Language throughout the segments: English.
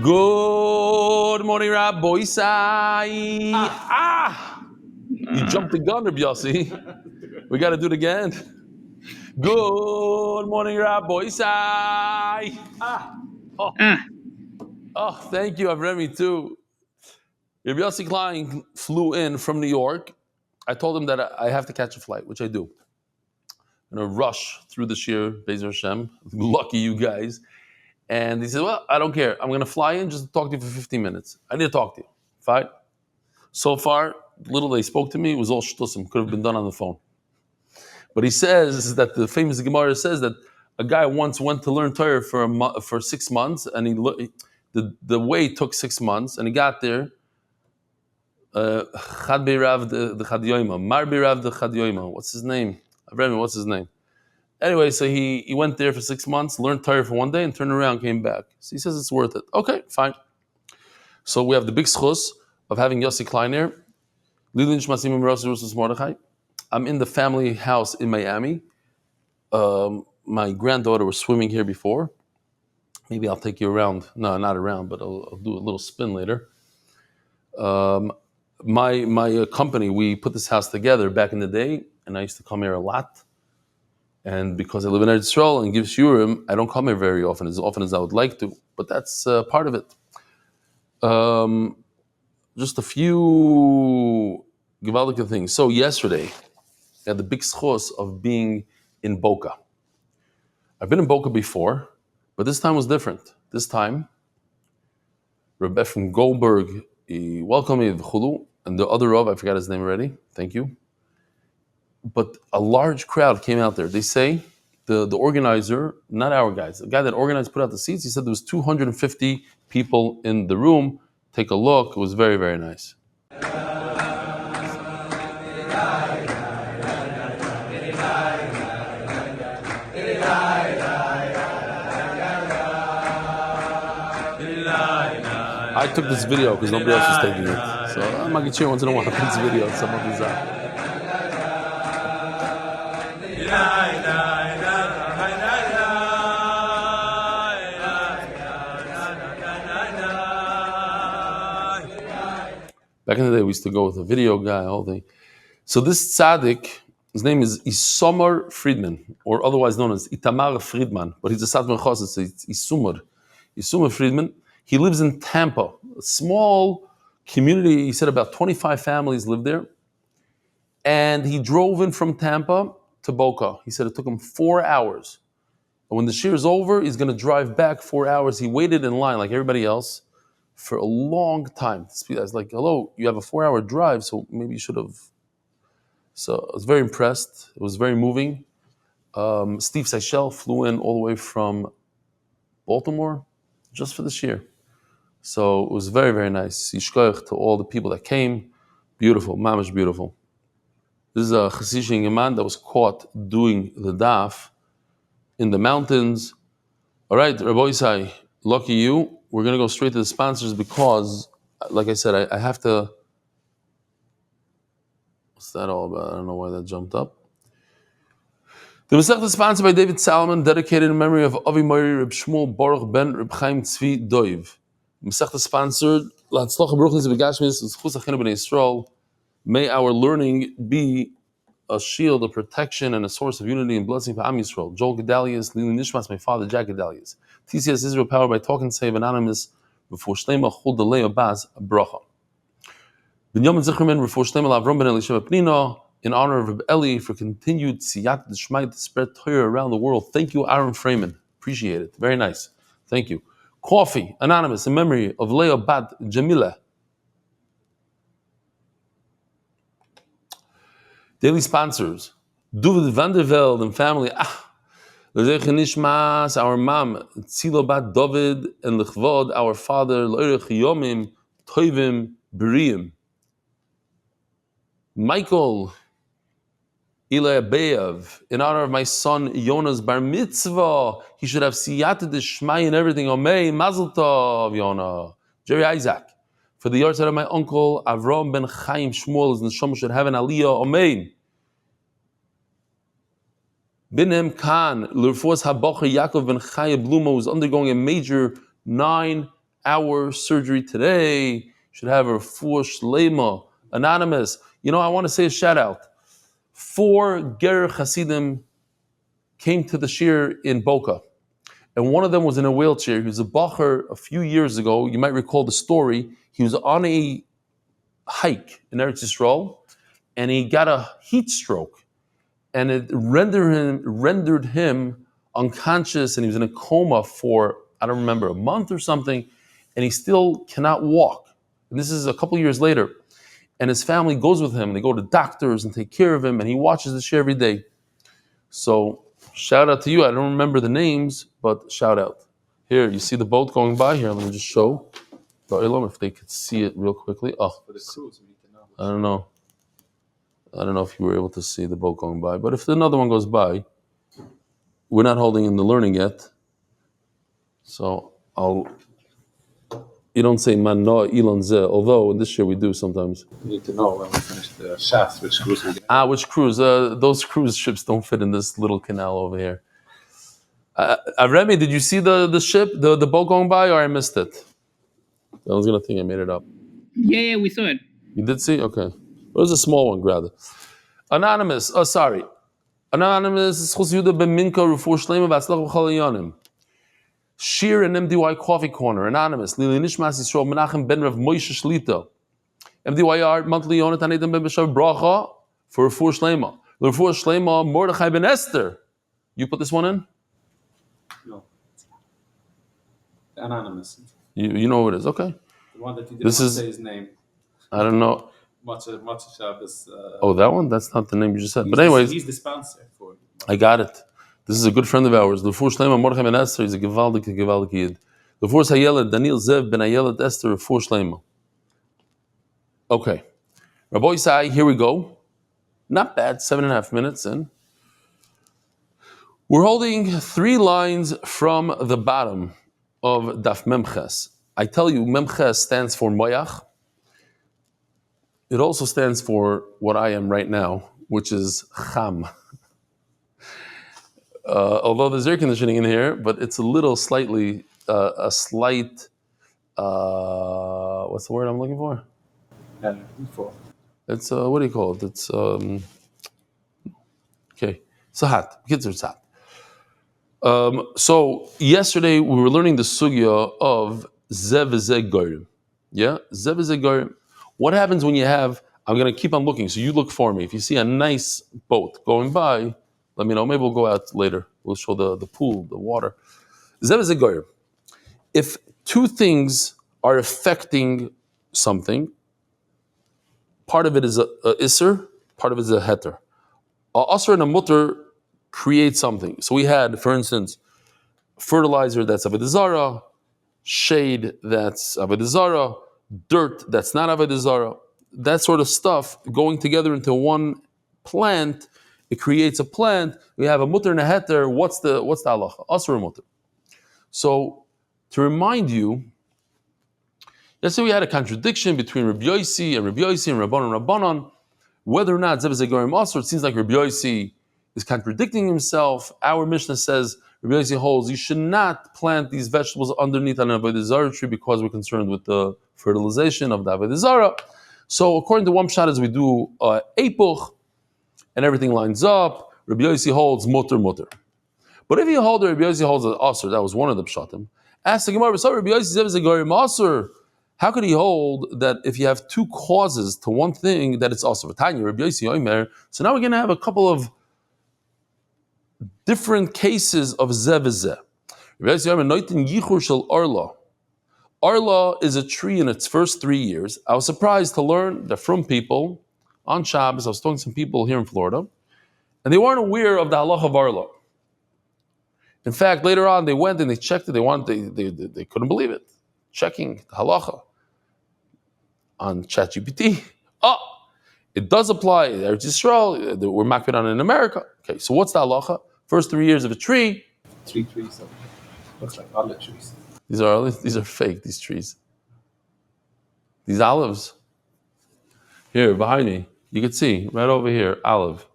Good morning, Rabbi Isai. You jumped the gun, Rabbi Yossi. We got to do it again. Good morning, Rabbi Isai. Oh, thank you, Avremi, too. Rabbi Yossi Klein flew in from New York. I told him that I have to catch a flight, which I do. I'm going to rush through the Shir, Bezer Hashem. Lucky you guys. And he said, well, I don't care. I'm going to fly in just to talk to you for 15 minutes. I need to talk to you. Fine. So far, little they spoke to me, it was all shtusim. Could have been done on the phone. But he says that the famous Gemara says that a guy once went to learn Torah for 6 months, and the way took 6 months, and he got there. Chad Beirav the Chadyoima, Mar Beirav the Chadyoima. What's his name? What's his name? Anyway, so he went there for 6 months, learned Torah for one day, and turned around, came back. So he says it's worth it. Okay, fine. So we have the big schus of having Yossi Klein here. I'm in the family house in Miami. My granddaughter was swimming here before. Maybe I'll take you around. No, not around, but I'll do a little spin later. My company, we put this house together back in the day, and I used to come here a lot. And because I live in Eretz Yisrael and give shiurim, I don't come here very often as I would like to. But that's part of it. Just a few gewaldige things. So yesterday, I had the big schos of being in Boca. I've been in Boca before, but this time was different. This time, Rebbe from Goldberg, he welcomed me, and the other Rav, I forgot his name already. Thank you. But a large crowd came out there. They say the organizer, not our guys, the guy that organized, put out the seats, he said there was 250 people in the room. Take a look. It was very, very nice. I took this video because nobody else was taking it. So I'm going to get you once in a while this video. Some of these Back in the day, we used to go with a video guy, all thing. So this tzaddik, his name is Isamar Friedman, or otherwise known as Itamar Friedman, but he's a Satmar Chassid, so it's Isumar Friedman. He lives in Tampa, a small community. He said about 25 families live there. And he drove in from Tampa to Boca. He said it took him 4 hours. And when the shir is over, he's going to drive back 4 hours. He waited in line like everybody else for a long time. I was like, hello, you have a 4-hour drive, so maybe you should have. So I was very impressed. It was very moving. Steve Seychelles flew in all the way from Baltimore just for this year. So it was very, very nice. Yishkoich to all the people that came. Beautiful, mamish beautiful. This is a Chassidic man that was caught doing the daf in the mountains. All right, Rabbi Isai, lucky you. We're going to go straight to the sponsors because, like I said, I have to. What's that all about? I don't know why that jumped up. The Masechta is sponsored by David Salomon, dedicated in memory of Avi Mori Reb Shmuel Baruch ben Reb Chaim Tzvi Doiv. Masechta sponsored Latzlocha Baruch Nitzvi Gashmis Zchus Achinu B'nei Yisrael. May our learning be a shield, a protection, and a source of unity and blessing for Am Yisrael. Joel Gedalius, Lili Nishmas, my father, Jack Gedalius. TCS Israel, powered by Talk and Save Anonymous, before Shlema Chul Delei Abaz, Bracha. Binyamin Zichriman, before Shlema Lavrom Ben Elisheva Pnina, in honor of Reb Eli for continued Siyat D'Shmai to spread Torah around the world. Thank you, Aaron Freeman. Appreciate it. Very nice. Thank you. Coffee, Anonymous, in memory of Leah Bat Jamila. Daily sponsors, David Vanderveld and family. Nishmas, our mom, Tzilo Bat David, and Lechvod, our father, Leirech Yomim, Toivim, Beriim. Michael, Eli Abeyev, in honor of my son Yona's bar mitzvah, he should have siyata d'shmai and everything. Omei, Mazel Tov, Yona. Jerry Isaac, for the yard of my uncle Avram ben Chaim Shmuel, is neshama should have an aliyah. Amen. Binem Khan, Lurfos Habacher Yaakov ben Chaya Bluma, was undergoing a major 9 our surgery today. Should have a full shlema, anonymous. I want to say a shout out. 4 Ger Hasidim came to the shir in Boca, and one of them was in a wheelchair. He was a bacher a few years ago. You might recall the story. He was on a hike in Eretz Yisrael, and he got a heat stroke, and it rendered him unconscious, and he was in a coma for, I don't remember, a month or something, and he still cannot walk. And this is a couple years later. And his family goes with him. They go to doctors and take care of him, and he watches the share every day. So shout out to you. I don't remember the names, but shout out. Here, you see the boat going by here. Let me just show the Olam if they could see it real quickly. Oh, for the cruise, I don't know. I don't know if you were able to see the boat going by, but if another one goes by, we're not holding in the learning yet. So you don't say man no ilon zeh, although in this year we do sometimes. You need to know when we finish the shaft, which cruise we get. Which cruise? Those cruise ships don't fit in this little canal over here. Remy, did you see the ship, the boat going by, or I missed it? I was gonna think I made it up. Yeah, we saw it. You did see? Okay. It was a small one, rather. Anonymous. Oh, sorry. Anonymous. Shir and MDY Coffee Corner. Anonymous. Lili Nishmas Yisrael Menachem Ben Rav Moshe Shlita. MDYR monthly Yonatan Edom Ben Beshav Bracha for Refuah Shlema. Refuah Shlema Mordechai Ben Esther. You put this one in? No. The anonymous. You know who it is. Okay. The one that you didn't say his name. I don't know. Matcha Shabbos. Oh, that one? That's not the name you just said. But anyways. He's the sponsor for it. I got it. This is a good friend of ours. Refuah Shlema Mordechai Ben Esther. He's a gewaldig Yid. Refuah Hayeled Daniel Zev Ben Hayeled Esther Refuah Shlema. Okay. Rabbi Isai, here we go. Not bad, 7.5 minutes in. We're holding 3 lines from the bottom of Daf Memches. I tell you, Memches stands for Moyach. It also stands for what I am right now, which is Cham. Although there's air conditioning in here, but it's a slight, what's the word I'm looking for? It's, what do you call it? It's, okay, it's hot. Kids are hot. So yesterday we were learning the sugya of Zev Zeh Gorim. Yeah? Zev Zeh Gorim. What happens when you have, I'm going to keep on looking, so you look for me. If you see a nice boat going by, let me know. Maybe we'll go out later. We'll show the pool, the water. Zev Zeh Gorim. If 2 things are affecting something, part of it is a isser, part of it is a heter. A asr and a mutter create something. So we had, for instance, fertilizer that's Avodah Zarah, shade that's Avodah Zarah, dirt that's not Avodah Zarah. That sort of stuff going together into one plant, it creates a plant. We have a mutter and a heter. What's the halacha? Asr and mutter. So to remind you, yesterday we had a contradiction between Rabbi Yossi and Rabbanon. Whether or not Zev Zeh Gorim Asr, it seems like Rabbi Yossi is contradicting himself. Our Mishnah says Rabbi Yossi holds you should not plant these vegetables underneath an Avodah Zarah tree because we're concerned with the fertilization of the Avodah Zarah. So according to one pshat, as we do epuch, and everything lines up, Rabbi Yossi holds mutter. But if you hold Rabbi Yossi holds an asr, that was one of the pshatim. Ask the Gemara, Rabbi Yossi Zev Zeh Gorim Asr. How could he hold that if you have 2 causes to one thing that it's also Tanya, Rabbi Yossi Omer? So now we're going to have a couple of different cases of Zev Zeh. Rabbi Yossi Omer Noitin Yichur Shel Arla. Arla is a tree in its first 3 years. I was surprised to learn that from people on Shabbos. I was talking to some people here in Florida, and they weren't aware of the halacha of Arla. In fact, later on they went and they checked it. They couldn't believe it. Checking the halacha on ChatGPT. Oh, it does apply. Eretz Yisrael, we're makbid on it in America. Okay, so what's the halacha? First 3 years of a tree. 3 trees. Looks like olive trees. These are fake, these trees. These olives. Here, behind me, you can see, right over here, olive.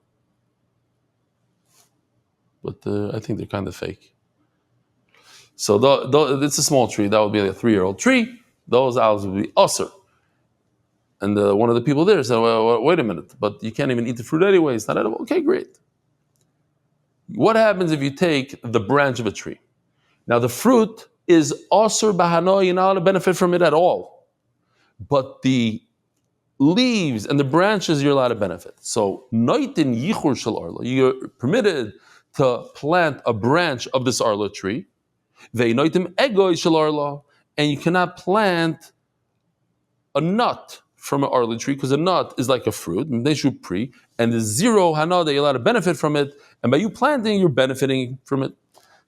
But I think they're kind of fake. So it's a small tree. That would be like a 3-year-old tree. Those olives would be usr. And one of the people there said, well, wait a minute, but you can't even eat the fruit anyway. It's not edible. Okay, great. What happens if you take the branch of a tree? Now, the fruit is usr bahano, you're not allowed to benefit from it at all. But the leaves and the branches, you're allowed to benefit. So, noitin yichur shel arla, you're permitted to plant a branch of this arla tree. Ve'noitim egoy shel arla, and you cannot plant a nut from an arla tree because a nut is like a fruit, and they should pre, and the zero hana that you're allowed to benefit from it, and by you planting, you're benefiting from it.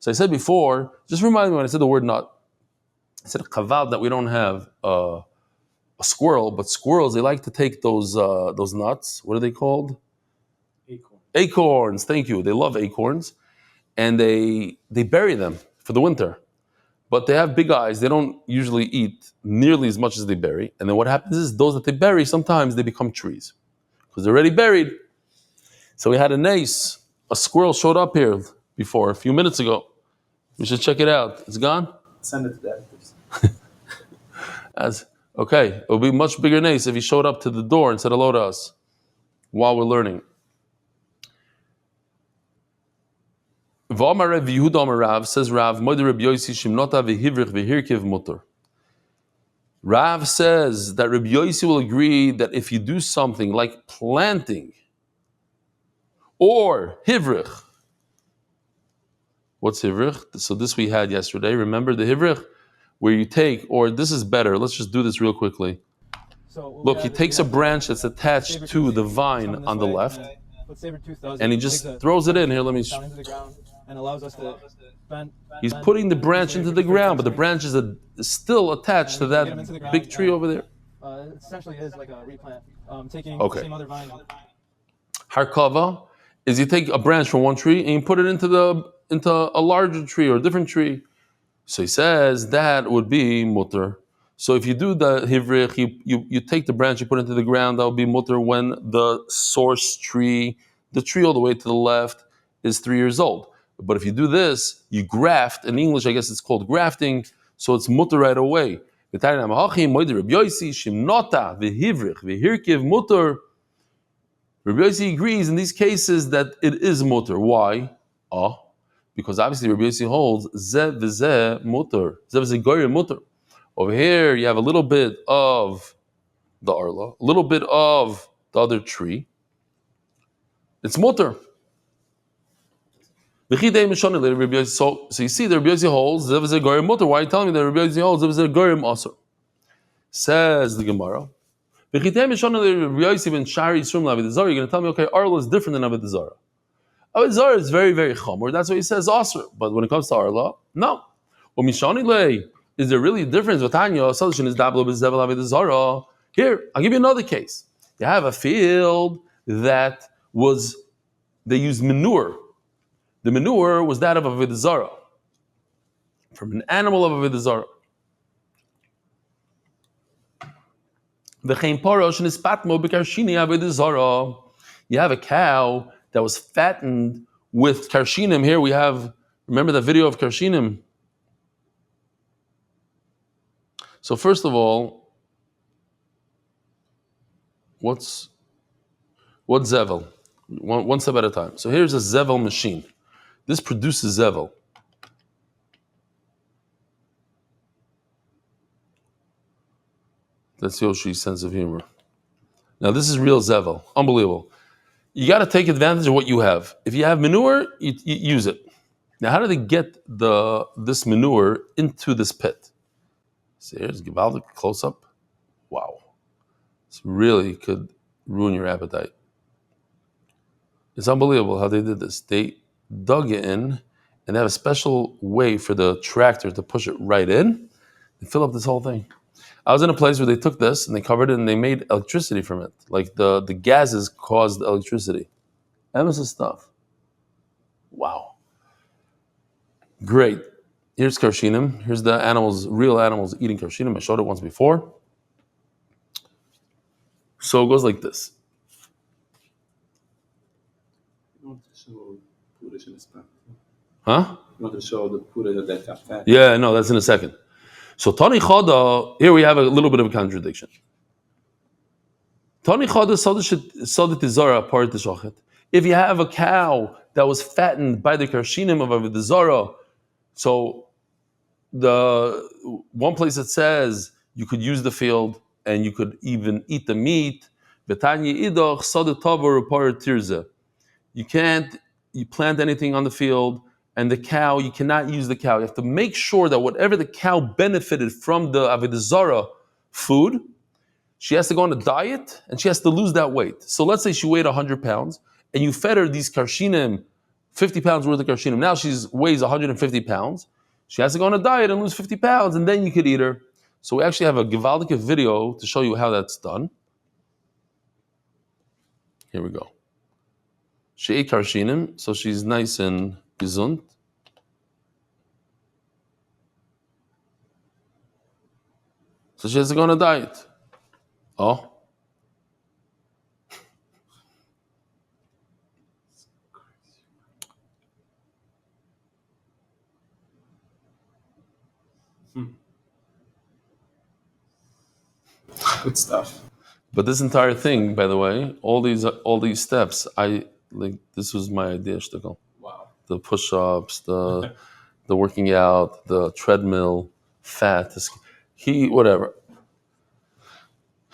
So I said before, just remind me when I said the word nut, I said chavad that we don't have a squirrel, but squirrels, they like to take those nuts. What are they called? Acorn. Acorns. Thank you. They love acorns, and they bury them for the winter. But they have big eyes. They don't usually eat nearly as much as they bury. And then what happens is those that they bury, sometimes they become trees because they're already buried. So we had a squirrel showed up here before a few minutes ago. We should check it out. It's gone? Send it to that, please. Okay, it would be much bigger nice if he showed up to the door and said hello to us while we're learning. V'amar Rav Yehuda Amar Rav, says Rav, Moed Reb Yosi Shimnota v'hivrich v'hirkiv mutter. Rav says that Reb Yosi will agree that if you do something like planting or hivrich, what's hivrich? So this we had yesterday. Remember the hivrich? Where you take, or this is better, let's just do this real quickly. Look, he takes a branch that's attached to the vine on the left, and he just throws it in. Here, let me. He's putting the branch into the ground, but the branch is still attached to that big tree over there. It essentially is like a replant, taking Okay. the same other vine. Harkava is you take a branch from one tree and you put it into a larger tree or a different tree. So he says that would be mutter. So if you do the hivrich, you take the branch, you put it into the ground, that would be mutter when the source tree, the tree all the way to the left, is 3 years old. But if you do this, you graft. In English, I guess it's called grafting, so it's mutter right away. Rabbi Yossi agrees in these cases that it is mutter. Why? Because obviously Rabbi Yossi holds zeh v'zeh mutter. Zeh v'zeh goyim mutter. Over here, you have a little bit of the arla, a little bit of the other tree. It's mutter. So you see, the Rabbi Yossi holds zeh v'zeh goyim mutter. Why are you telling me that Rabbi Yossi holds zeh v'zeh goyim asur? Says the Gemara. You're going to tell me, okay, Arla is different than Avodah Zarah. Avodah Zarah is very, very chomer. That's what he says, Asr. But when it comes to Arla, no. Is there really a difference? Here, I'll give you another case. You have a field that they used manure. The manure was that of Avodah Zarah, from an animal of Avodah Zarah. You have a cow that was fattened with karshinim. Here we have, remember the video of karshinim? So first of all, what's zevel? One step at a time. So here's a zevel machine. This produces zevel. That's Yoshi's sense of humor. Now this is real zevel. Unbelievable. You got to take advantage of what you have. If you have manure, you use it. Now, how do they get this manure into this pit? See, here's Givaldic close up. Wow. This really could ruin your appetite. It's unbelievable how they did this. They dug it in, and they have a special way for the tractor to push it right in and fill up this whole thing. I was in a place where they took this and they covered it and they made electricity from it. Like the gases caused electricity. Emerson stuff. Wow. Great. Here's karshinim. Here's the animals, real animals eating karshinim. I showed it once before. So it goes like this. You want to show Polish in Spanish. Huh? You want to show the Pura that got fat. Yeah, no, that's in a second. So Tani Chada, here we have a little bit of a contradiction. Tani Chada Sadat Zara part the Shochet. If you have a cow that was fattened by the Karshinim of Avodah Zarah, so the one place it says you could use the field and you could even eat the meat. You can't you plant anything on the field, and the cow, you cannot use the cow. You have to make sure that whatever the cow benefited from the Avodah Zarah food, she has to go on a diet and she has to lose that weight. So let's say she weighed 100 pounds and you fed her these karshinim, 50 pounds worth of karshinim. Now she weighs 150 pounds. She has to go on a diet and lose 50 pounds, and then you could eat her. So we actually have a Givaldic video to show you how that's done. Here we go. She ate karshinim, so she's nice and gesund. So she has to go on a diet. Oh. Good stuff. But this entire thing, by the way, all these steps, this was my idea, Shtickle. Wow. The push-ups, the working out, the treadmill, fat, whatever.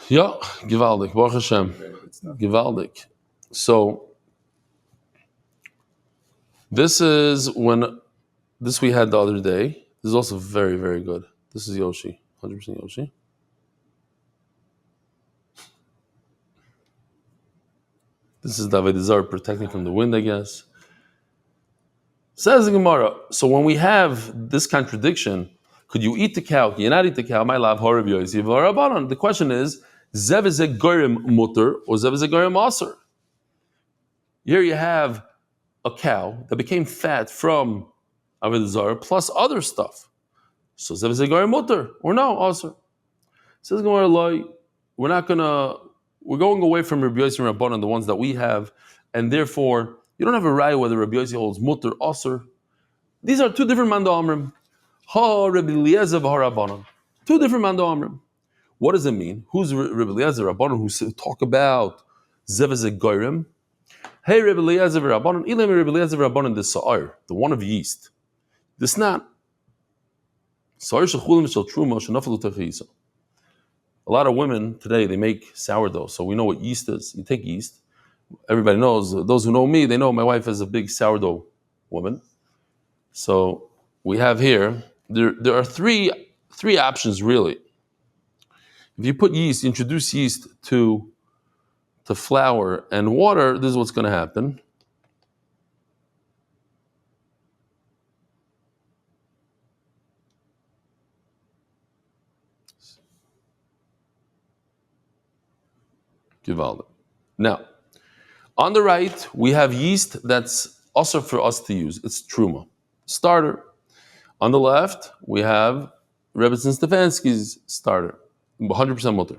Yeah, gewaldig, Baruch Hashem, gewaldig. So this we had the other day. This is also very, very good. This is Yoshi, 100% Yoshi. This is David Zarah protecting from the wind, I guess. Says the Gemara. So when we have this contradiction, could you eat the cow? Can you not eat the cow? My love, the question is, zev is a gorim mutter or zev is a gorim aser? Here you have a cow that became fat from Avodah Zarah plus other stuff. So zev is a gorim mutter or no aser? Says the Gemara, we're going away from Rabbi Yossi and Rabbanan, the ones that we have, and therefore you don't have a raya whether Rabbi Yossi holds mutter aser. These are two different mando amrim. Ha Rabbi Eliezer v'Harabbanan. Two different mando amrim. What does it mean? Who's Rabbi Eliezer Rabbanan who talk about zev goyim? Hey Rabbi Eliezer Rabbanan, Elam Rabbi Eliezer Rabbanan the sa'ir, the one of yeast. This not sa'ir shechulim shel truma shenafalu techiyisa. A lot of women today, they make sourdough, so we know what yeast is. You take yeast. Everybody knows, those who know me, they know my wife is a big sourdough woman. So we have here, there are three options really. If you put yeast, introduce yeast to flour and water, this is what's going to happen. Now, on the right, we have yeast that's also for us to use. It's truma, starter. On the left, we have Rebbe Stefansky's starter, 100% mutter.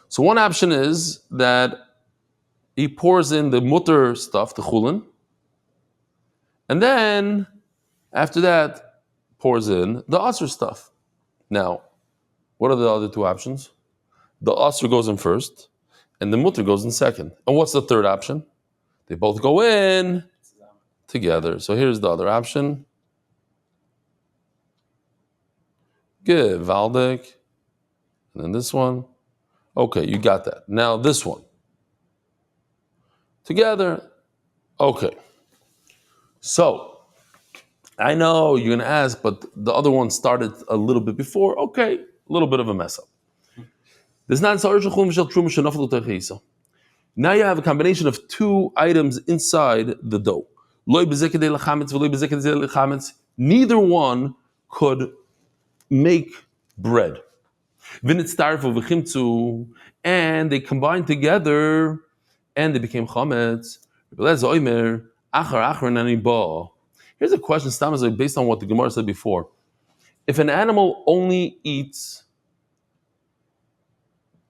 So one option is that he pours in the mutter stuff, the chulin, and then after that pours in the aser stuff. Now, what are the other two options? The aser goes in first, and the mutter goes in second. And what's the third option? They both go in together. So here's the other option. Gewaldig. And then this one. Okay, you got that. Now this one. Together. Okay. So, I know you're going to ask, but the other one started a little bit before. Okay, a little bit of a mess up. Now you have a combination of two items inside the dough. Neither one could make bread. And they combined together and they became chametz. Here's a question, based on what the Gemara said before. If an animal only eats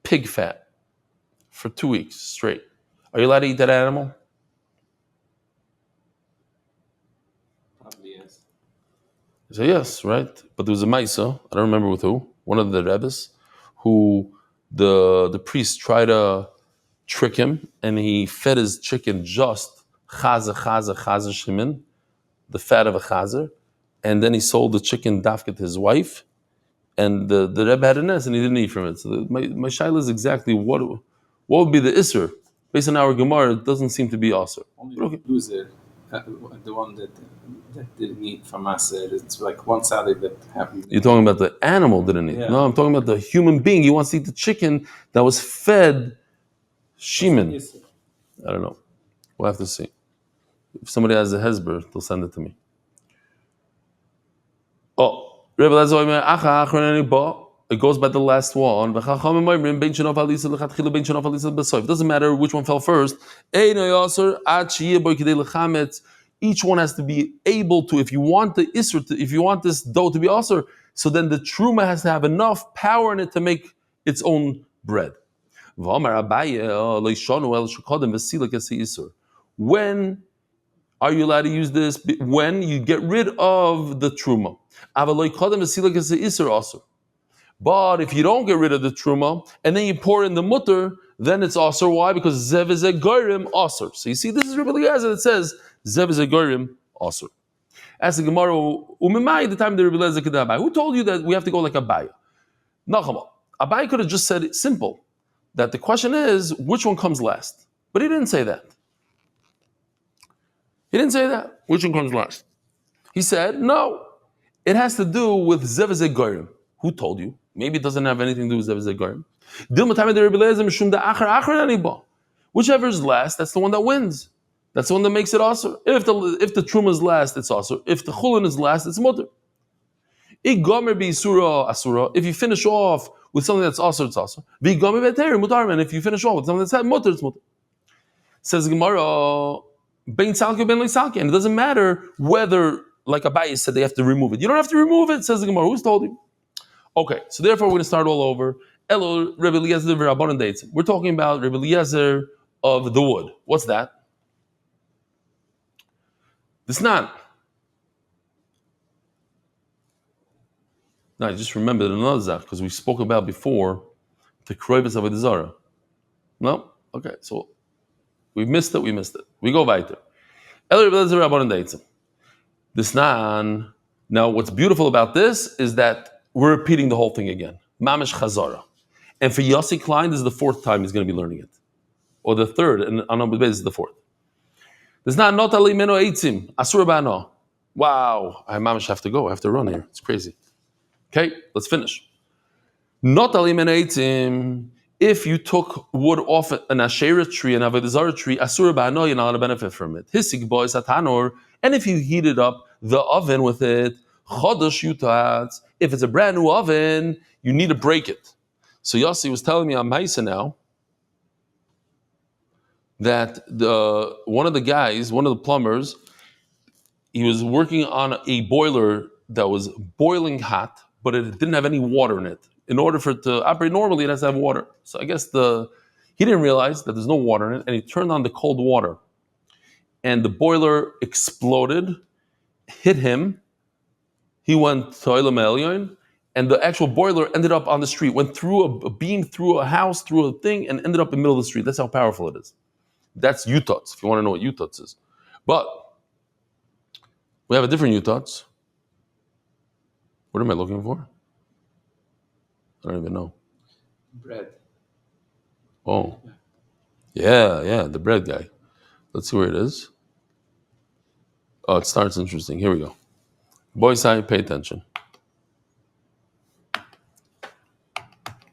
pig fat for 2 weeks straight, are you allowed to eat that animal? He said, yes, right. But there was a Maisa, I don't remember with who, one of the Rebbes, who the priest tried to trick him, and he fed his chicken just chazer shimin, the fat of a chazer, and then he sold the chicken dafka to his wife, and the Rebbe had a nest, and he didn't eat from it. So my shaila is exactly what would be the isser? Based on our Gemara, it doesn't seem to be asr. Only Okay. the loser, the one that didn't eat from Aser, it's like one tzaddik that happened. You're talking about the animal didn't eat. Yeah. No, I'm talking about the human being. He wants to eat the chicken that was fed shimin. I don't know. We'll have to see. If somebody has a hezber, they'll send it to me. Oh, Rebbe Lezer, it goes by the last one. It doesn't matter which one fell first. Each one has to be able to, if you want the isser, if you want this dough to be asr, so then the truma has to have enough power in it to make its own bread. When are you allowed to use this? When you get rid of the truma. But if you don't get rid of the truma and then you pour in the mutter, then it's aser. Why? Because zev is a goyim aser. So you see, this is Rebbe Eliezer that says zev is a goyim aser. Ask the Gemara, umimai the time the Rebbe Eliezer kedabai. Who told you that we have to go like Abaye? Nachama. Abaye could have just said it simple. That the question is which one comes last. But he didn't say that. He didn't say that. Which one comes last? He said, no, it has to do with Zev Goyim. Who told you? Maybe it doesn't have anything to do with Zev Goyim. Whichever is last, that's the one that wins. That's the one that makes it asur. If the truma is last, it's asur. If the chulin is last, it's mutter. If you finish off with something that's asur, it's asur. And if you finish off with something that's mutter, it's mutter. Says Gemara, Ben Salki, Ben Salki. And it doesn't matter whether, like Abaye said, they have to remove it. You don't have to remove it, says the Gemara. Who's told you? Okay, so therefore we're going to start all over. Elo, Rebbe Eliezer, Rabbanan dates. We're talking about Rebbe Eliezer of the wood. What's that? It's not. Now, I just remembered another zach, because we spoke about before the kroivus of Avodah Zarah. No? Okay, so we missed it. We go weiter. This nan. Now, what's beautiful about this is that we're repeating the whole thing again. Mamish chazara. And for Yossi Klein, this is the fourth time he's going to be learning it. Or the third, and on Amud Beis is the fourth. This nan not ali meno eitzim. Asur ba'ano. Wow, I mamish have to go. I have to run here. It's crazy. Okay, let's finish. Not ali meno eitzim. If you took wood off an Asherah tree, an Avodah Zarah tree, asur ba'ano, you're not going to benefit from it. Hisig boy satanor. And if you heated up the oven with it, chodosh yutatz. If it's a brand new oven, you need to break it. So Yossi was telling me on Maisa now that one of the plumbers, he was working on a boiler that was boiling hot, but it didn't have any water in it. In order for it to operate normally, it has to have water. So I guess he didn't realize that there's no water in it, and he turned on the cold water. And the boiler exploded, hit him. He went to Olam Elyon, and the actual boiler ended up on the street, went through a beam, through a house, through a thing, and ended up in the middle of the street. That's how powerful it is. That's Utotz, if you want to know what Utotz is. But we have a different Utotz. What am I looking for? I don't even know. Bread. Oh. Yeah, the bread guy. Let's see where it is. Oh, it starts interesting. Here we go. Boys, pay attention.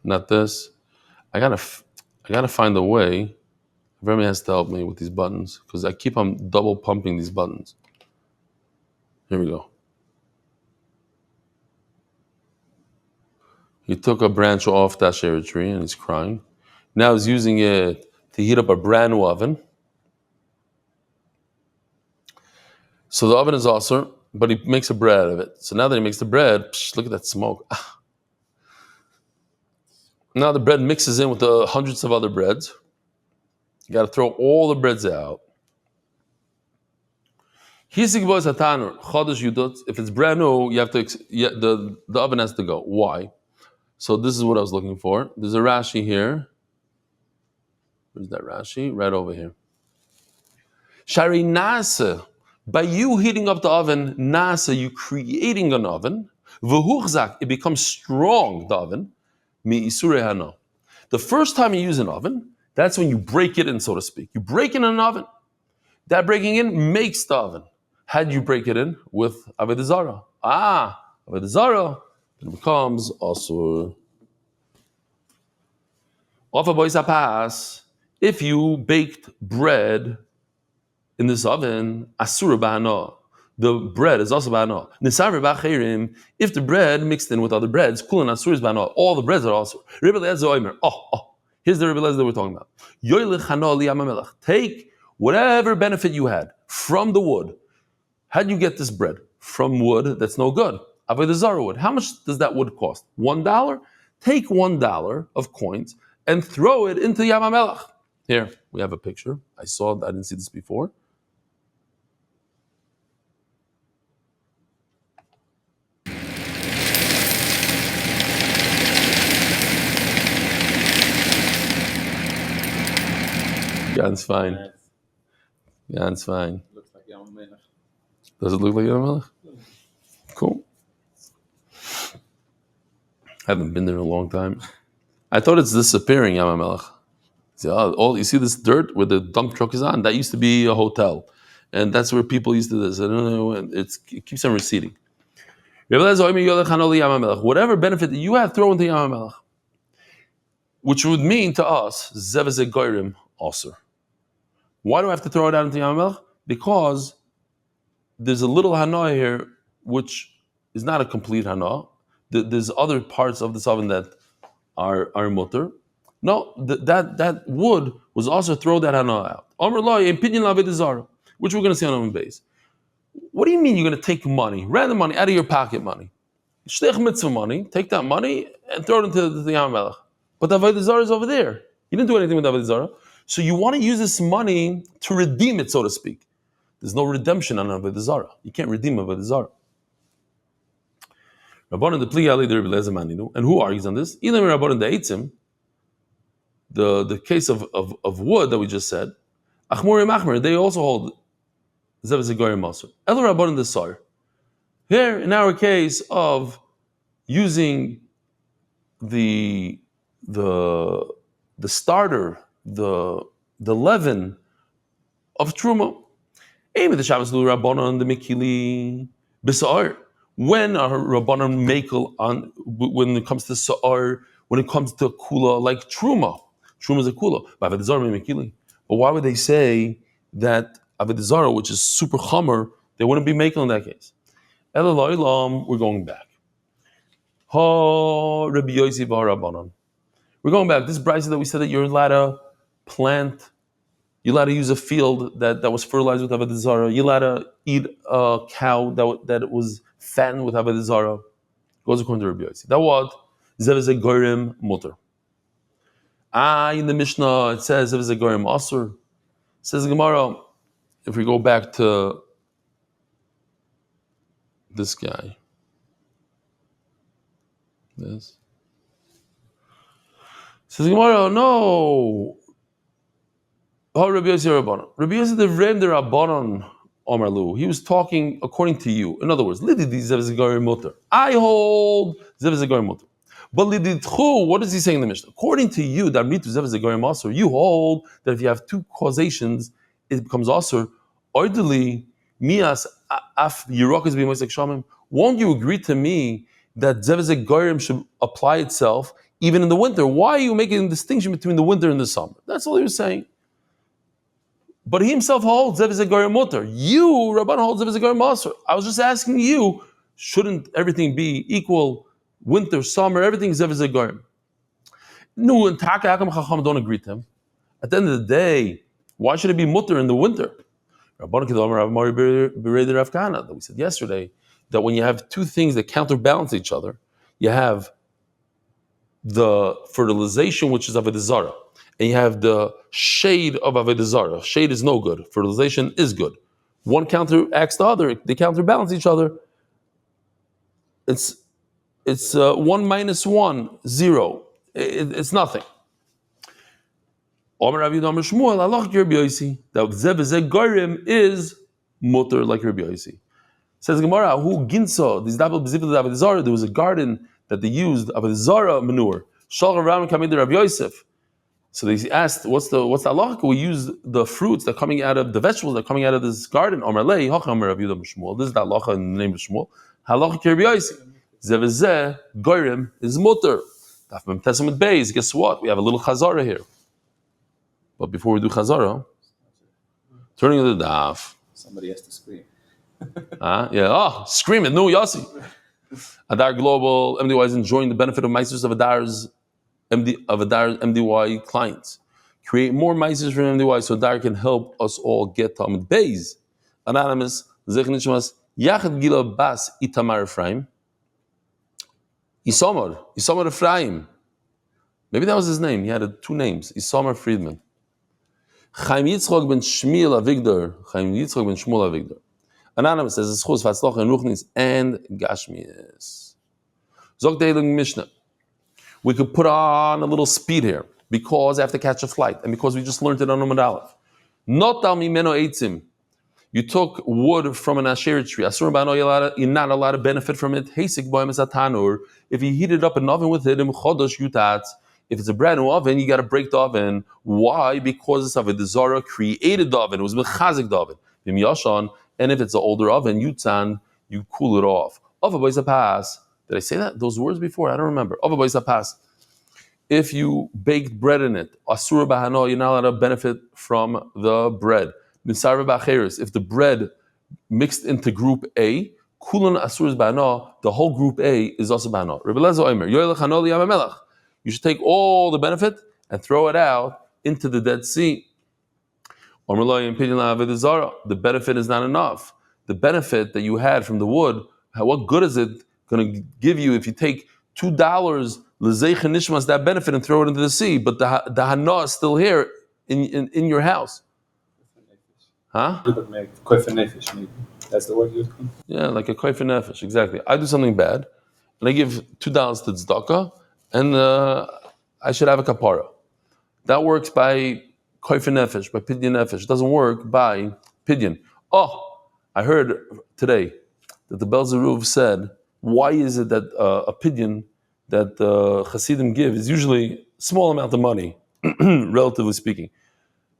Not this. I gotta find a way. Remy has to help me with these buttons because I keep on double pumping these buttons. Here we go. He took a branch off that cherry tree and he's crying. Now he's using it to heat up a brand new oven. So the oven is also, but he makes a bread out of it. So now that he makes the bread, look at that smoke. Now the bread mixes in with the hundreds of other breads. You got to throw all the breads out. Hisig boys hatanur chodesh yudot. If it's brand new, you have to the oven has to go. Why? So this is what I was looking for. There's a Rashi here. Where's that Rashi? Right over here. Shari nasa. By you heating up the oven, nasa, you creating an oven. V'huchzak, it becomes strong, the oven. Mi isure hano. The first time you use an oven, that's when you break it in, so to speak. You break in an oven. That breaking in makes the oven. How do you break it in? With Avodah Zarah. Avodah Zarah, it becomes asur. If you baked bread in this oven, asur ba'ana. The bread is also ba'ana. Nisar ba'chirim. If the bread mixed in with other breads, kulan asur is ba'ana. All the breads are also. Rebbe Eliezer oimer. Here's the Rebbe Eliezer that we're talking about. Yoylech hano li'amamelech. Take whatever benefit you had from the wood. How do you get this bread? From wood that's no good. Avodah Zarah wood. How much does that wood cost? $1? Take $1 of coins and throw it into Yam HaMelech. Here, we have a picture. I didn't see this before. Yeah, it's fine. Yeah, it's fine. Looks like Yom Melech. Does it look like Yam HaMelech? Cool. I haven't been there in a long time. I thought it's disappearing, Yam HaMelech. You see this dirt where the dump truck is on? That used to be a hotel. And that's where people used to do this. I don't know, it keeps on receding. Whatever benefit that you have, throw into Yam HaMelech. Which would mean to us, Zeveze Goyrim Aser. Why do I have to throw it out into Yam HaMelech? Because there's a little hana here, which is not a complete hana. There's other parts of this oven that are mutter. No, that wood was also throw that hana out. Which we're going to see on Amud Beis. What do you mean you're going to take money, random money, out of your pocket money? Shtech mitzvah money, take that money and throw it into the Yam HaMelech. But the Avodah Zarah is over there. You didn't do anything with Avodah Zarah. So you want to use this money to redeem it, so to speak. There's no redemption on Avodah Zarah. You can't redeem Avodah Zarah. Rabbanan the Pli Ali the Rebbe Eliezer Maninu. And who argues on this? Either Rabbanan the Eitzim, the case of wood that we just said, Achmur Machmer, they also hold Zevez Goyim Maser. El Rabbanan the Sar. Here, in our case of using the starter, the leaven of Truma, aim the Shabbos Lu Rabbanan the Mekili B'Sa'ar. When are Rabbanan Mekel on when it comes to Sa'ar, when it comes to Kula, like Truma? Truma is a Kula. But Avodah Zarah Mekili. But why would they say that Avodah Zarah, which is super Chomer, they wouldn't be Mekel in that case? We're going back. Rabbi Yosef Rabbanan. We're going back. This brisa that we said that you're allowed to plant, you're allowed to use a field that was fertilized with Avodah Zarah, you're allowed to eat a cow that was fattened with Avodah Zarah. Goes according to Rabbi Yosef. That what? Zeveze Goyim Mutter. In the Mishnah it says Zeveze Goyim Asur. Says the Gemara, if we go back to this guy. This. Says Gemara, no. Oh, Rabbi Yosef Rabbanon. Rabbi Yosef the Rem the Rabbanon Omarlu. He was talking according to you. In other words, Lididi Zeveze Goyim Mutter. I hold Zeveze Goyim Mutter. But Lididchu, what is he saying in the Mishnah? According to you, that Mitu Zeveze Goyim Asur, you hold that if you have two causations, it becomes Asur. Ordily, Mias Af Yerokas B'Moisek Shamim. Won't you agree to me that Zeveze Goyim should apply itself even in the winter? Why are you making a distinction between the winter and the summer? That's all he was saying. But he himself holds Zeveze Goyim Mutter. You, Rabban, holds Zeveze Goyim Asur. I was just asking you, shouldn't everything be equal? Winter, summer, everything is Zeveze Goyim. No, and Taka Hakam Chacham don't agree to him. At the end of the day, why should it be Mutter in the winter? Rabban Kedom Rav Mari Bereder Rav Kahana, that we said yesterday, that when you have two things that counterbalance each other, you have the fertilization, which is Avodah Zarah, and you have the shade of Avodah Zarah. Shade is no good. Fertilization is good. one counteracts the other. They counterbalance each other. It's 1 minus 1, 0. It's nothing. That Gorim is mutter like Rabbi Yosi. Says Gemara, who ginso, there was a garden that they used Avodah Zarah manure. Shal Ram coming to Rabbi Yosef. So they asked, what's the halacha? We use the fruits that are coming out of the vegetables that are coming out of this garden. This is the halacha in the name of Shmuel. Halacha ki Rabbi Yosi. Zevizeh Gorim is mutter. Daf Amud Beis. Guess what? We have a little chazara here. But before we do chazara, turning to the daf. Somebody has to scream. Yeah. Oh, scream it. No, Yossi. Adar Global, MDY is enjoying the benefit of Meisters of Adar's MDY clients. Create more Meisters from MDY so Adar can help us all get to Amud Beis. Anonymous, Zech Nishmas, Yachad Gila Bas Itamar Ephraim. Isamar Ephraim. Maybe that was his name. He had 2 names. Isamar Friedman. Chaim Yitzchok ben Shmuel Avigdor. Anonymous says, "Schus Vatzloch and Ruchnis and Gashmias." Zog Deiling Mishnah. We could put on a little speed here because I have to catch a flight, and because we just learned it on Amud Aleph. Not al mimeno eitzim. You took wood from an asher tree. Asur ba'ano, you're not allowed to benefit from it. Heisik boim es atanur. If you heated up an oven with it, chodosh yutat. If it's a brand new oven, you got to break the oven. Why? Because Avodah Zarah created the oven. It was mechazik the oven. V'im yashan. And if it's an older oven, yutzan, you cool it off. Avodah bois pas. Did I say those words before? I don't remember. Avodah bois pas. If you baked bread in it, asur b'hano, you're not allowed to benefit from the bread. Nisar b'acheres. If the bread mixed into group A, kulan asur b'hano, the whole group A is also b'hano. Rebbe Lezer Omer, yoylech hano liyam hamelach. You should take all the benefit and throw it out into the Dead Sea. The benefit is not enough. The benefit that you had from the wood, what good is it going to give you if you take $2 l'zeichen nishmas, that benefit, and throw it into the sea, but the hana is still here in your house? Huh? Koifer nefesh, maybe. That's the word you would. Yeah, like a koifer nefesh, exactly. I do something bad, and I give $2 to tzedakah, and I should have a kapara. That works by koifer nefesh, by pidyon nefesh. It doesn't work by pidyon. Oh, I heard today that the Bel Zeruv said, why is it that a pidyon that Hasidim give is usually a small amount of money, relatively speaking,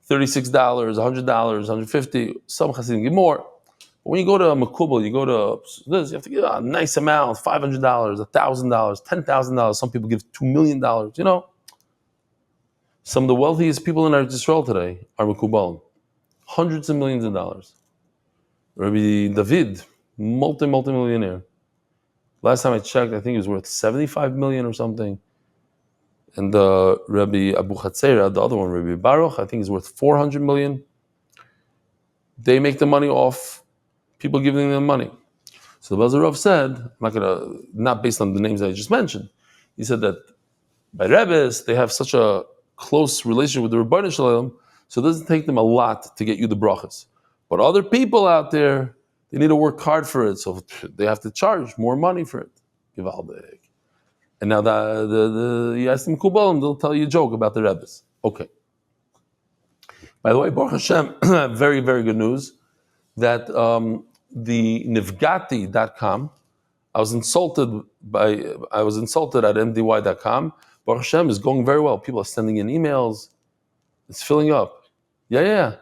$36, $100, $150. Some Hasidim give more. But when you go to Makubal, you go to this, you have to give a nice amount, $500, $1,000, $10,000. Some people give $2 million. You know, some of the wealthiest people in Eretz Yisrael today are Mekubalim. Hundreds of millions of dollars. Rabbi David, multi-millionaire. Last time I checked, I think he was worth 75 million or something. And Rabbi Abu Chatzera, the other one, Rabbi Baruch, I think he's worth 400 million. They make the money off people giving them money. So the Bel Zeruv said, not based on the names I just mentioned, he said that by Rebbes, they have such a close relationship with the Rebbeinu Shalom, so it doesn't take them a lot to get you the brachas. But other people out there, they need to work hard for it, so they have to charge more money for it. Givaldik. And now you ask them Kubalim, they'll tell you a joke about the Rebbes. Okay. By the way, Baruch Hashem, very, very good news that the Nivgati.com, I was insulted at MDY.com. Baruch Hashem is going very well. People are sending in emails. It's filling up. Yeah.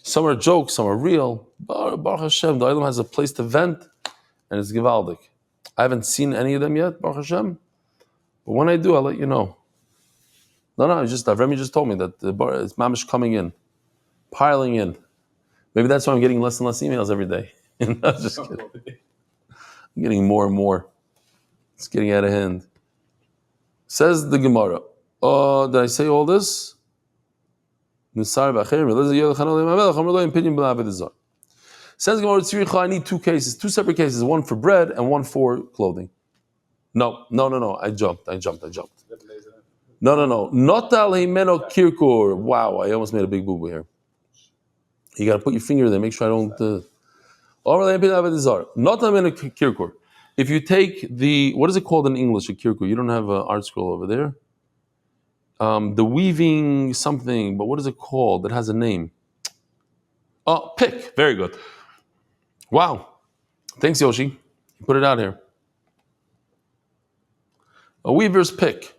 Some are jokes, some are real. Baruch Hashem, the Olam has a place to vent, and it's Givaldik. I haven't seen any of them yet, Baruch Hashem. But when I do, I'll let you know. No, it's just Avremi just told me that it's mamish coming in, piling in. Maybe that's why I'm getting less and less emails every day. I'm just kidding. I'm getting more and more. It's getting out of hand. Says the Gemara. Did I say all this? Says Gemara, I need 2 cases, 2 separate cases, one for bread and one for clothing. No. I jumped. No. Notal heimeno kirkur. Wow, I almost made a big boo-boo here. You got to put your finger there. Make sure I don't. Not in a kirkur. If you take what is it called in English, a kirkur? You don't have an art scroll over there. The weaving something, but what is it called? It has a name. Oh, pick. Very good. Wow. Thanks, Yoshi. You put it out here. A weaver's pick.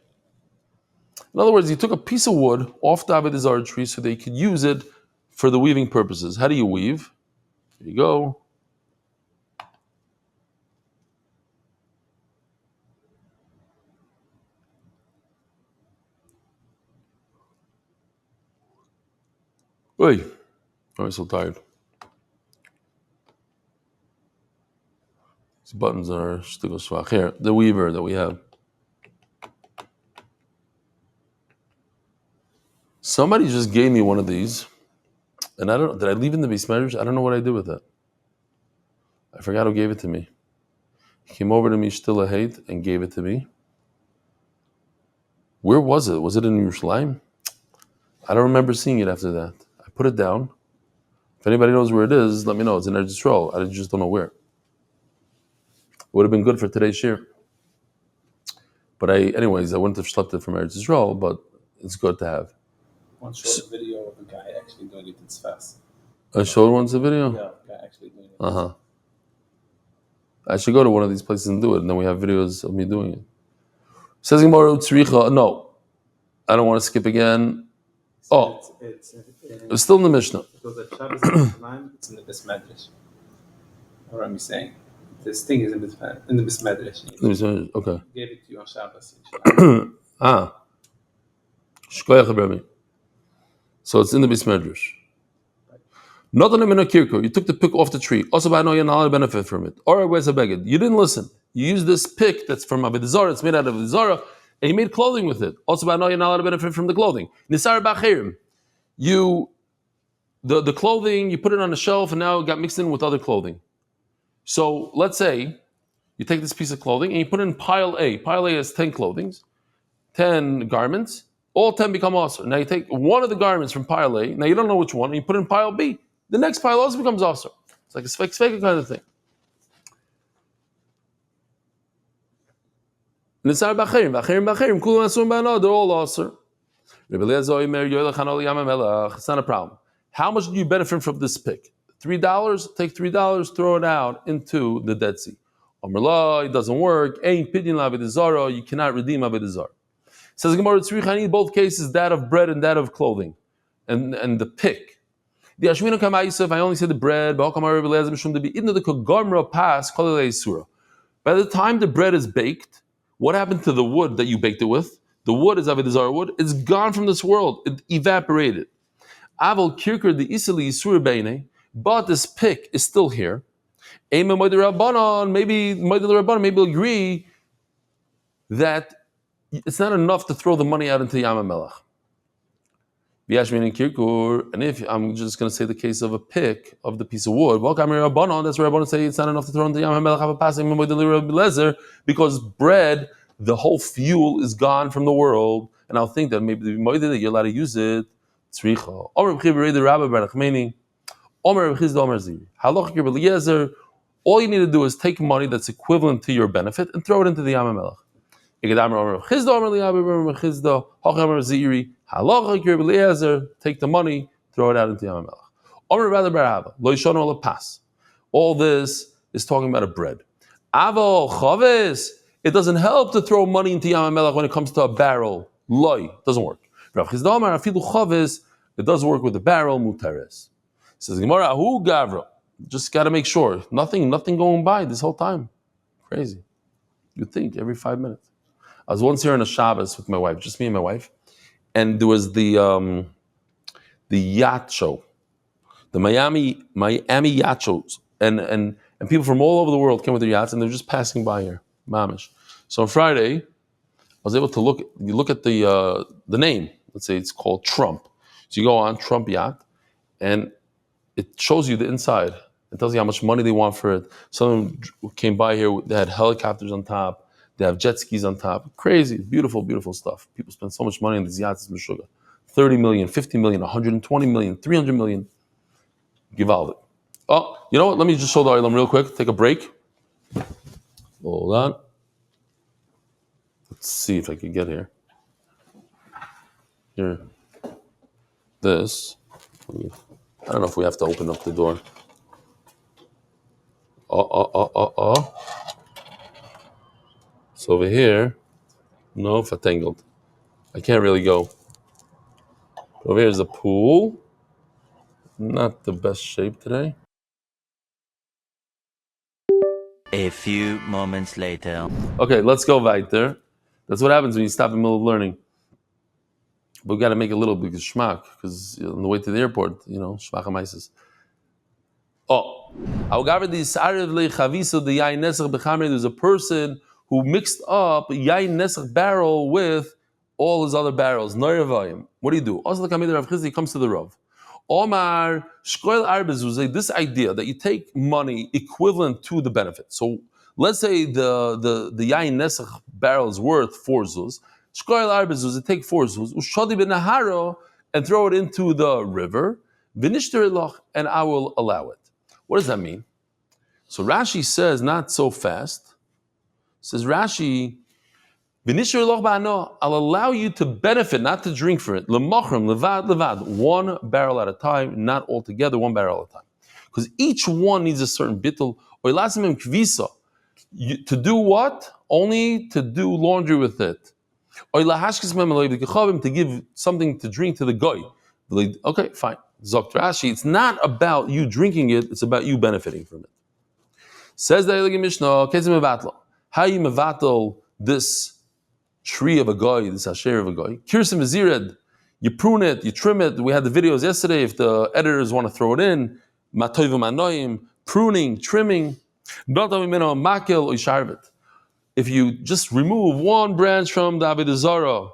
In other words, you took a piece of wood off the Avodah Zarah tree so they could use it for the weaving purposes. How do you weave? There you go. Oy. I'm so tired. These buttons are shtigo shvach. Here, the weaver that we have. Somebody just gave me one of these, and I don't. Did I leave it in the base measures? I don't know what I did with it. I forgot who gave it to me. He came over to me, Shtila Hate, and gave it to me. Where was it? Was it in Yerushalayim? I don't remember seeing it after that. I put it down. If anybody knows where it is, let me know. It's in Eretz Yisrael. I just don't know where. Would have been good for today's shir. But I wouldn't have schlepped it from Eretz Yisrael, but it's good to have. One short video of a guy actually doing it in Sfas. I showed once a video? Yeah, guy actually doing it. I should go to one of these places and do it, and then we have videos of me doing it. Says Gemara Tzricha. No, I don't want to skip again. It's still in the Mishnah. Because at Shabbos it's in the Bes Medrash. What am I saying? This thing is in the Bes Medrash. Okay. Gave it to you on Shabbos. So it's in the Bes Medrash. Not on a kirkur. You took the pick off the tree. Also, by now you're not benefit from it. Or where's a beged? You didn't listen. You used this pick that's from Avodah Zarah. It's made out of Avodah Zarah, and you made clothing with it. Also, by now you're not allowed to benefit from the clothing. Nisar b'achirim. The clothing, you put it on a shelf, and now it got mixed in with other clothing. So let's say you take this piece of clothing and you put it in pile A. Pile A has 10 clothings, 10 garments. All 10 become asr. Now you take one of the garments from pile A. Now you don't know which one, and you put it in pile B. The next pile also becomes asr. It's like a sveka kind of thing. They're all asr. It's not a problem. How much do you benefit from this pick? $3? Take $3, throw it out into the Dead Sea. It doesn't work. You cannot redeem Avodah Zarah. Says Gemara, I need both cases, that of bread and that of clothing, and the pick. The Ashmina Kamaisef, I only said the bread. By the time the bread is baked, what happened to the wood that you baked it with? The wood is Avodah Zarah wood. It's gone from this world. It evaporated. Avol kirker the isili yisur beine, but this pick is still here. Maybe agree that it's not enough to throw the money out into Yam Melech. And if I'm just going to say the case of a pick of the piece of wood, that's where Rabbanon say it's not enough to throw into Yam Melech because bread, the whole fuel is gone from the world, and I'll think that maybe you're allowed to use it. All you need to do is take money that's equivalent to your benefit and throw it into the Yam Melech. Take the money, throw it out into Yam Melech. All this is talking about a bread. It doesn't help to throw money into Yam Melech when it comes to a barrel. Loy, doesn't work. It does work with the barrel, muteres. Says Gemara, Ahu Gavra. Just got to make sure. Nothing going by this whole time. Crazy. You think every 5 minutes. I was once here on a Shabbos with my wife, just me and my wife, and there was the yacht show, the Miami yacht shows, and people from all over the world came with their yachts, and they're just passing by here, mamish. So on Friday, I was able to look at the name. Let's say it's called Trump. So you go on Trump yacht, and it shows you the inside. It tells you how much money they want for it. Some of them came by here. They had helicopters on top. They have jet skis on top. Crazy, beautiful, beautiful stuff. People spend so much money on these yachts. It's Meshuggah. 30 million, 50 million, 120 million, 300 million. Givaldic. Oh, you know what? Let me just show the item real quick. Take a break. Hold on. Let's see if I can get here. Here. This. I don't know if we have to open up the door. So over here, no, fatangled. I can't really go. Over here is a pool. Not the best shape today. A few moments later. Okay, let's go weiter. That's what happens when you stop in the middle of learning. But we got to make a little bit of schmack because on the way to the airport, schmack amaises. Oh, there's a person who mixed up yain nesach barrel with all his other barrels. What do you do? He comes to the Rav. Omar shkoil arbez was this idea that you take money equivalent to the benefit. So let's say the yain nesach barrel is worth 4 zuz. Shkoil arbez was take 4 zuz, ushadi ben naharo, and throw it into the river. And I will allow it. What does that mean? So Rashi says, not so fast. Says Rashi, I'll allow you to benefit, not to drink for it. Levad, 1 barrel at a time, not all together, 1 barrel at a time. Because each one needs a certain bittul. To do what? Only to do laundry with it. To give something to drink to the goy. Okay, fine. Zokt Rashi, it's not about you drinking it, it's about you benefiting from it. Says the Elegant Mishnah, how you mevatel this tree of a guy, this asher of a guy? Kirsim v'zired, you prune it, you trim it. We had the videos yesterday, if the editors want to throw it in, matoy v'manoyim, pruning, trimming, if you just remove 1 branch from the Avodah Zarah,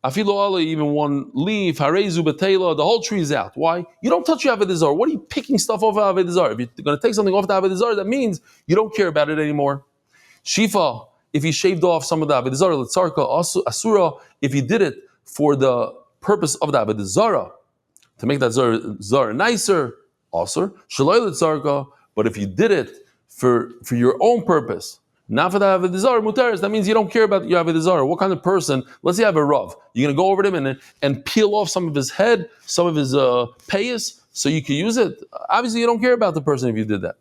even 1 leaf, harezu betela, the whole tree is out. Why? You don't touch your Avodah Zarah. What are you picking stuff off of Avodah Zarah? If you're going to take something off the Avodah Zarah, that means you don't care about it anymore. Shifa, if you shaved off some of the Avodah Zarah, Letzarka, Asura, if you did it for the purpose of the Avodah Zarah, to make that Zarah nicer, Asur, Shaloi Letzarka, but if you did it for your own purpose, not for the Avodah Zarah, Muteris, that means you don't care about your Avodah Zarah. What kind of person, let's say you have a Rav, you're going to go over to him and peel off some of his head, some of his payas, so you can use it. Obviously, you don't care about the person if you did that.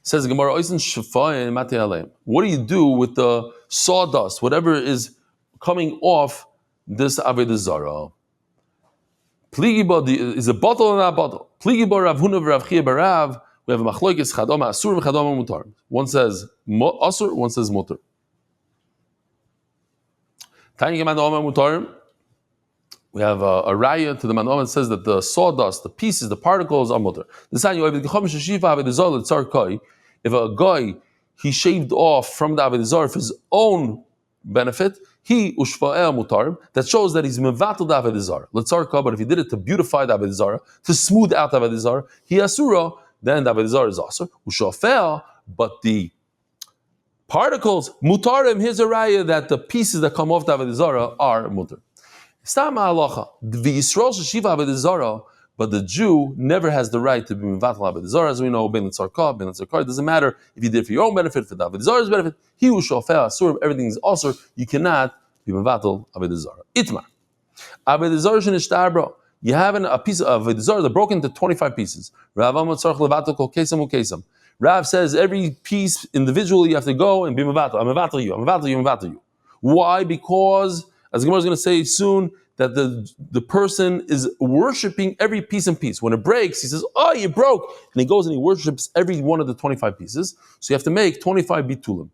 Says Gemara, what do you do with the sawdust, whatever is coming off this Avodah Zarah? Is a bottle or not a bottle? Rav Huna Rav Chia Barav. We have a machloikis chadoma asur v'chadoma mutar. One says asur, one says mutar. Tiny command mutar. We have a raya to the man that says that the sawdust, the pieces, the particles are mutar. If a guy he shaved off from the Avodah Zarah for his own benefit, he ushfa'el mutar. That shows that he's mevatel the Avodah Zarah. Letzarka, but if he did it to beautify the Avodah Zarah, to smooth out the Avodah Zarah, he asura. Then the Avodah Zarah is asur. Ushafel, but the particles mutarim. Here's a raya that the pieces that come off the Avodah Zarah are mutar. Stam halacha the Yisrael sheshiva Avodah Zarah, but the Jew never has the right to be mevatel Avodah Zarah, as we know. Ben letzarka, ben letzarka. It doesn't matter if you did it for your own benefit, for the Avodah Zarah's benefit. He ushafel asur. Everything is asur. You cannot be mevatel Avodah Zarah. Itmar Avodah Zarah shenishtabra. You have a piece of Avodah Zarah that broken into 25 pieces. Rav says every piece individually you have to go and be mevatel. I'm mevatel you. I'm mevatel you. I'm mevatel you. Why? Because, as the Gemara is going to say soon, that the person is worshiping every piece and piece. When it breaks, he says, "Oh, you broke," and he goes and he worships every one of the 25 pieces. So you have to make 25 bitulim.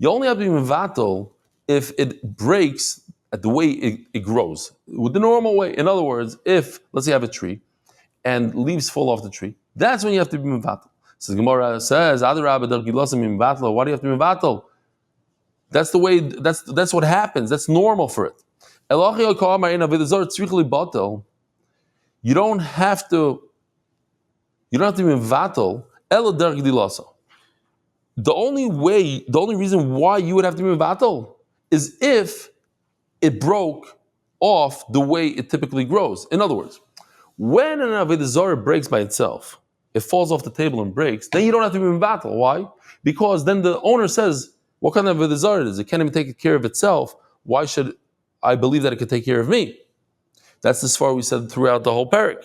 You only have to be mevatel if it breaks at the way it grows, with the normal way. In other words, if, let's say you have a tree, and leaves fall off the tree, that's when you have to be mevatel. So the Gemara says, why do you have to be mevatel? That's the way, that's what happens, that's normal for it. You don't have to be mevatel, the only reason why you would have to be mevatel is if it broke off the way it typically grows. In other words, when an Avodah Zarah breaks by itself, it falls off the table and breaks, then you don't have to be in battle. Why? Because then the owner says, what kind of Avodah Zarah it is? It can't even take care of itself. Why should I believe that it could take care of me? That's the svara we said throughout the whole parak.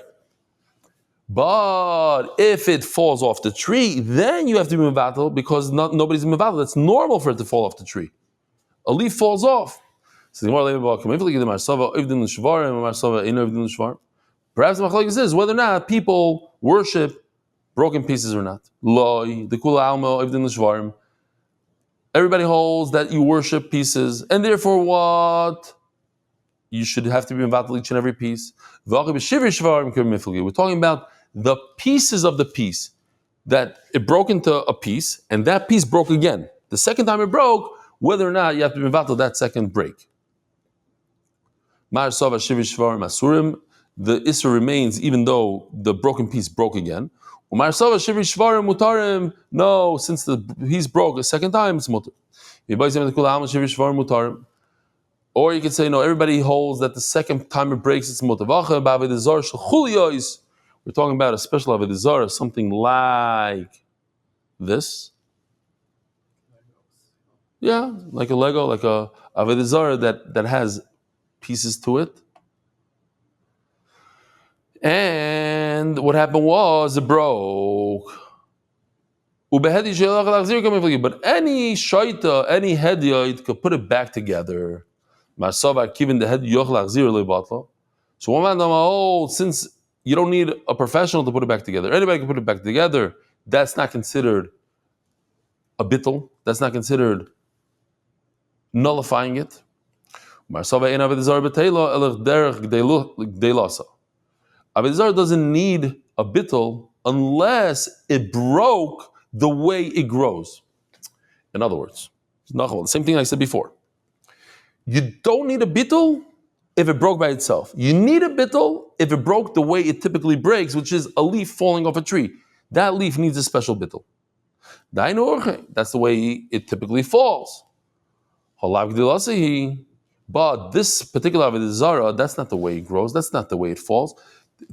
But if it falls off the tree, then you have to be in battle because nobody's in battle. That's normal for it to fall off the tree. A leaf falls off. So the Leiba, perhaps the machlokes is whether or not people worship broken pieces or not. Everybody holds that you worship pieces, and therefore what? You should have to be involved each and every piece. We're talking about the pieces of the piece, that it broke into a piece, and that piece broke again. The second time it broke, whether or not you have to be involved that second break. The Isser remains even though the broken piece broke again. No, since the piece broke a second time, it's mutar. Or you could say, no, everybody holds that the second time it breaks, it's mutar. We're talking about a special Avodah Zarah, something like this. Yeah, like a Lego, like a Avodah Zarah that has pieces to it. And what happened was it broke. But any shaita, any hedyot could put it back together. So one man, since you don't need a professional to put it back together, anybody can put it back together. That's not considered a bittul. That's not considered nullifying it. Avodah Zarah doesn't need a bittul unless it broke the way it grows. In other words, the same thing I said before. You don't need a bittul if it broke by itself. You need a bittul if it broke the way it typically breaks, which is a leaf falling off a tree. That leaf needs a special bittul. That's the way it typically falls. But this particular Avodah Zarah, that's not the way it grows. That's not the way it falls.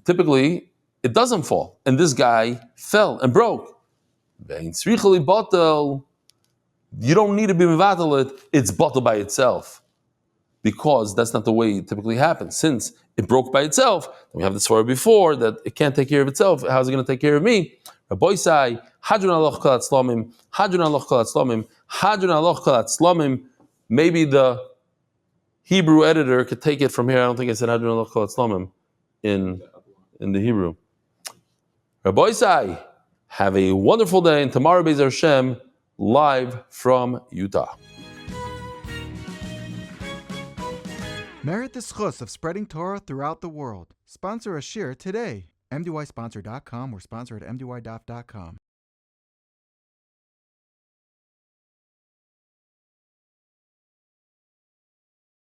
Typically, it doesn't fall. And this guy fell and broke. You don't need to be mevatel it. It's bottled by itself. Because that's not the way it typically happens. Since it broke by itself, we have this story before that it can't take care of itself. How's it going to take care of me? Rabbi Sai, Hadran aloch kol atzlamim, Hadran aloch kol atzlamim, Hadran aloch kol atzlamim. Maybe the Hebrew editor could take it from here. I don't think I said Hadran aloch kol atzlamim in the Hebrew. Rabbi Sai, have a wonderful day, and tomorrow Beis Hashem, live from Utah. Merit the schus of spreading Torah throughout the world. Sponsor a shir today. MDYsponsor.com or sponsor at MDYDaf.com.